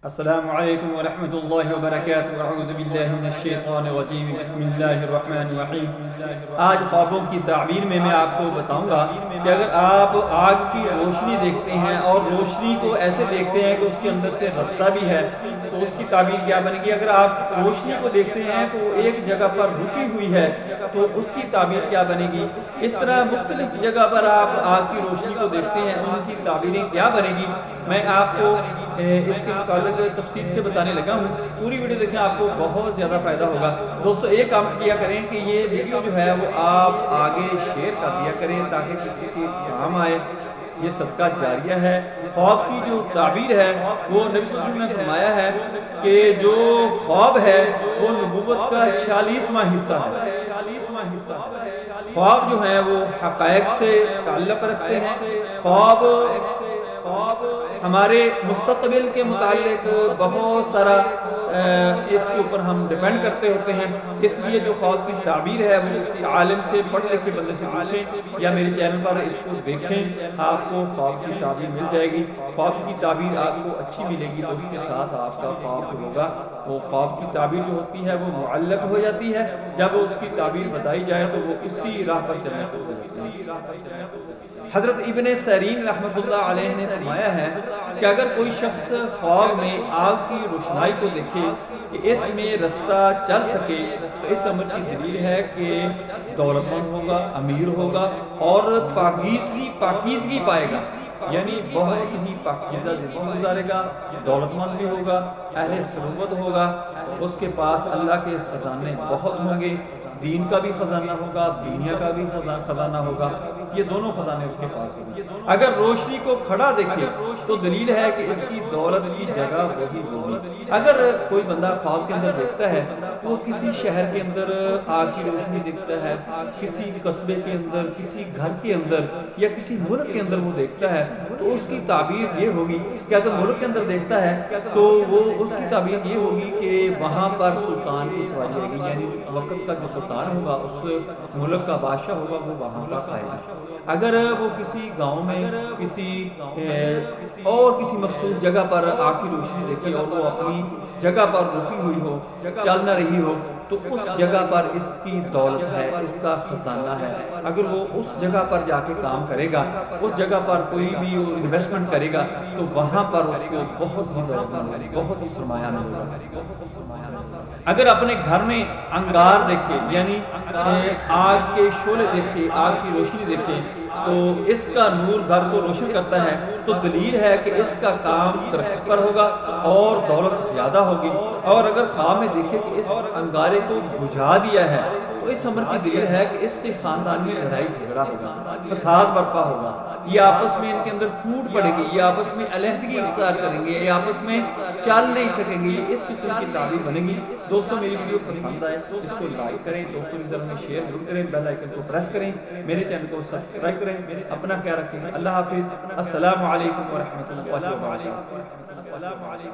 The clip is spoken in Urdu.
السلام علیکم ورحمۃ اللہ وبرکاتہ۔ اعوذ باللہ من الشیطان الرجیم، بسم اللہ الرحمن الرحیم۔ آج خوابوں کی تعبیر میں آپ کو بتاؤں گا کہ اگر آپ آگ کی روشنی دیکھتے ہیں اور روشنی کو ایسے دیکھتے ہیں کہ اس کے اندر سے رستہ بھی ہے تو اس کی تعبیر کیا بنے گی۔ اگر آپ روشنی کو دیکھتے ہیں تو وہ ایک جگہ پر رکی ہوئی ہے تو اس کی تعبیر کیا بنے گی۔ اس طرح مختلف جگہ پر آپ آگ کی روشنی کو دیکھتے ہیں، ان کی تعبیریں کیا بنے گی، میں آپ کو اس کے متعلق تفصیل سے بتانے لگا ہوں۔ پوری ویڈیو دیکھیں، آپ کو بہت زیادہ فائدہ ہوگا۔ دوستو ایک کام کیا کریں کہ یہ ویڈیو جو ہے وہ آپ آگے شیئر کر دیا کریں تاکہ کسی کے کام آئے، یہ صدقہ جاریہ ہے۔ خواب کی جو تعبیر ہے وہ نبی صلی اللہ علیہ وسلم نے فرمایا ہے کہ جو خواب ہے وہ نبوت کا 46واں حصہ ہے۔ خواب جو ہیں وہ حقائق سے تعلق رکھتے ہیں۔ خواب ہمارے مستقبل کے متعلق بہت سارا اس کے اوپر ہم ڈیپینڈ کرتے ہوتے ہیں، اس لیے جو خواب کی تعبیر ہے وہ کسی عالم سے، پڑھ لکھ کے بندے سے پوچھیں یا میرے چینل پر اس کو دیکھیں، آپ کو خواب کی تعبیر مل جائے گی۔ خواب کی تعبیر آپ کو اچھی ملے گی تو اس کے ساتھ آپ کا خواب جو ہوگا وہ خواب کی تعبیر جو ہوتی ہے وہ معلق ہو جاتی ہے۔ جب اس کی تعبیر بتائی جائے تو وہ اسی راہ پر چلنا شروع ہو جاتی ہے۔ حضرت ابن سیرین رحمۃ اللہ علیہ نے فرمایا ہے کہ اگر کوئی شخص خواب میں آگ کی روشنائی کو دیکھے کہ اس میں رستہ چل سکے تو اس امر کی دلیل ہے کہ دولت مند ہوگا، امیر ہوگا اور پاکیزگی پائے گا، یعنی بہت ہی پاکیزہ زندگی گزارے گا، دولت مند بھی ہوگا، اہل ثروت ہوگا، اس کے پاس اللہ کے خزانے بہت ہوں گے، دین کا بھی خزانہ ہوگا، دنیا کا بھی خزانہ ہوگا، یہ دونوں خزانے اس کے پاس ہوں گے۔ اگر روشنی کو کھڑا دیکھے تو دلیل ہے کہ اس کی دولت کی جگہ وہی ہوگی۔ اگر کوئی بندہ خواب کے اندر دیکھتا ہے، وہ کسی شہر کے اندر آگ کی روشنی دیکھتا ہے، کسی قصبے کے اندر، کسی گھر کے اندر یا کسی ملک کے اندر وہ دیکھتا ہے تو اس کی تعبیر یہ ہوگی کہ اگر ملک کے اندر دیکھتا ہے تو وہ اس کی تعبیر یہ ہوگی کہ وہاں پر سلطان کی سواری آئے گی، یعنی وقت کا جو سلطان ہوگا، اس ملک کا بادشاہ ہوگا، وہ وہاں پر آئے گا۔ اگر وہ کسی گاؤں میں کسی مخصوص جگہ پر آگ کی روشنی دیکھے اور وہ اپنی جگہ پر رکی ہوئی ہو، چل نہ رہی ہو، تو اس جگہ پر اس کی دولت ہے، اس کا خزانہ ہے۔ اگر وہ اس جگہ پر جا کے کام کرے گا، اس جگہ پر کوئی بھی انویسٹمنٹ کرے گا تو وہاں پر اس کو بہت ہی دولت ملے گی، بہت ہی سرمایہ ملے گا۔ اگر اپنے گھر میں انگار دیکھے، یعنی آگ کے شعلے دیکھے، آگ کی روشنی دیکھے تو اس کا نور گھر کو روشن کرتا ہے تو دلیل ہے کہ اس کا کام ترقی پر ہوگا اور دولت زیادہ ہوگی۔ اور اگر خواب میں دیکھے کہ اس انگارے کو بجھا دیا ہے تو اس امر کی دلیل ہے کہ اس کے خاندان میں لڑائی جھگڑا ہوگا، فساد برپا ہوگا، یہ آپس میں ان کے اندر پھوٹ پڑے گی، یہ آپس میں علیحدگی اختیار کریں گے، یہ آپس میں چل نہیں سکیں گے، یہ اس قسم کی تعبیر بنے گی۔ دوستوں میری ویڈیو پسند آئے اس کو لائک کریں، دوستوں کی طرف میں شیئر ضرور کریں، بیل آئیکن کو پریس کریں، میرے چینل کو سبسکرائب کریں۔ اپنا خیال رکھیں، اللہ حافظ، السلام علیکم ورحمۃ اللہ وبرکاتہ۔